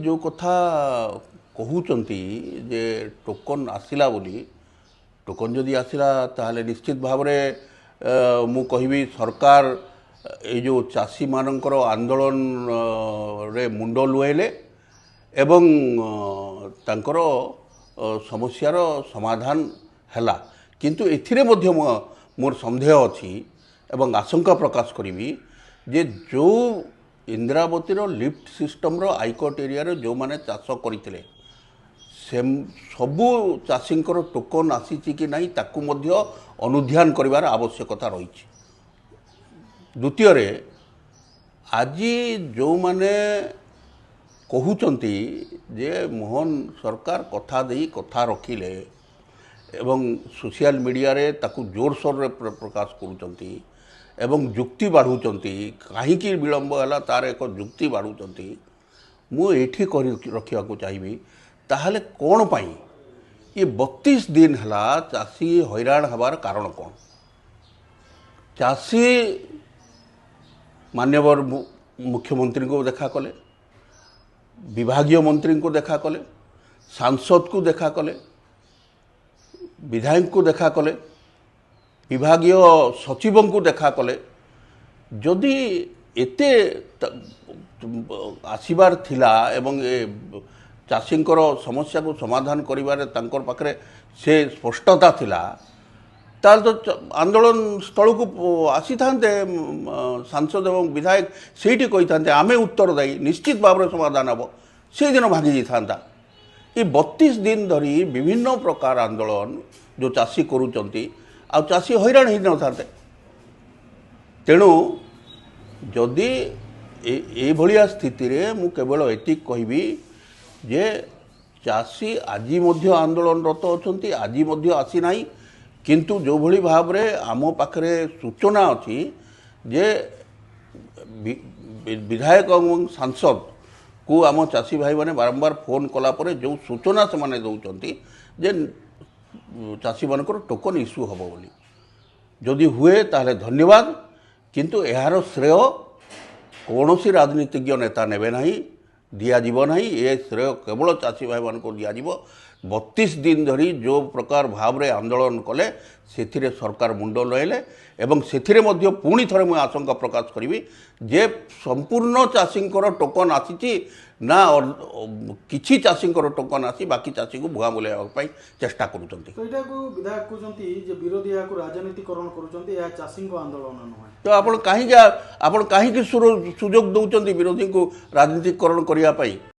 जो कथा कहते जे टोकन आसला बोली टोकन जदि आसला ताहले निश्चित भाव मु कहि सरकार ये जो चाषी मानकर आंदोलन रे मुंड लुएले एवं तांकर समस्यार समाधान हैला किंतु एथिरे मध्य मोर संदेह अच्छी एवं आशंका प्रकाश करी जे जो इंदिरावतीर लिफ्ट सिस्टम रो आईकोट एरिया रे जो माने चाष करथिले से सबु चाषींकर टोकन आसीची कि नहीं ताकू मध्य अनुध्यान करिवार आवश्यकता रही। द्वितीय रे आज जो माने कहउचंती जे मोहन सरकार कथा देई कथा रखिले एवं सोशल मीडिया रे ताकू जोरसोर रे प्रकाश करूचंती एवं जुक्ति बाढ़ुचंती कहीं विलंब है तार एक जुक्ति बाढ़ुचंती मु एठी रखा चाहिए ताहले कौन पाई ये 32 दिन है चाषी हैरान हबार कारण कौन। चाषी मान्यवर मुख्यमंत्री को देखा कले, विभागीय मंत्री को देखा कले, सांसद को देखा कले, विधायक को देखा कले, विभागीय सचिव को देखा कले जदि एते आसीबार थिला एवं ए चाषींकर समस्या को समाधान करिबारे तांकर पाखरे से स्पष्टता थिला ताल तो आंदोलन स्थल को आसी थांते सांसद एवं विधायक सेठी कहि थांते आमे उत्तरदायी निश्चित भाव समाधान हबो से दिन भागी जी थांता। ये 32 दिन धरी विभिन्न प्रकार आंदोलन जो चाषी करूचंती आ चाषी हैरान ही न था। तेणु जदि ए भलिया स्थिति रे मु केवल एति कहबी जे चाषी आज मध्य आंदोलनरत अच्छा आज मध्य आसी नाही किंतु जो भली भाव रे आम पाखरे सूचना अच्छी जे विधायक और सांसद को आम चाषी भाई माने बारंबार फोन कला परे जो सूचना से माने दउचंती जे चाषी मानकर टोकन इश्यू हम बोली जदि हुए ताहले धन्यवाद किंतु यार श्रेय कौन सी राजनीतिज्ञ नेता नेबे नहीं दियाजिब नहीं ये श्रेय केवल चाषी भाई मान को दियाजिब। 32 दिन धरी जो प्रकार भाव रे आंदोलन कले से सरकार मुंड लैले एवं से मध्य पुणी थरे मुझे आशंका प्रकाश करी जे संपूर्ण चाषींकर टोकन आसी ना किछि चाषींकर टोकन आसी बाकी चाषी को भुआ बुलाइबा चेष्टा करूचंती। तो एटा को विधायक कहउचंती जे विरोधी या को राजनीतिकरण करूचंती या चाषी को आंदोलन न तो आपण काहे सुजोग दउचंती विरोधी को राजनीतिकरण करिया पाई।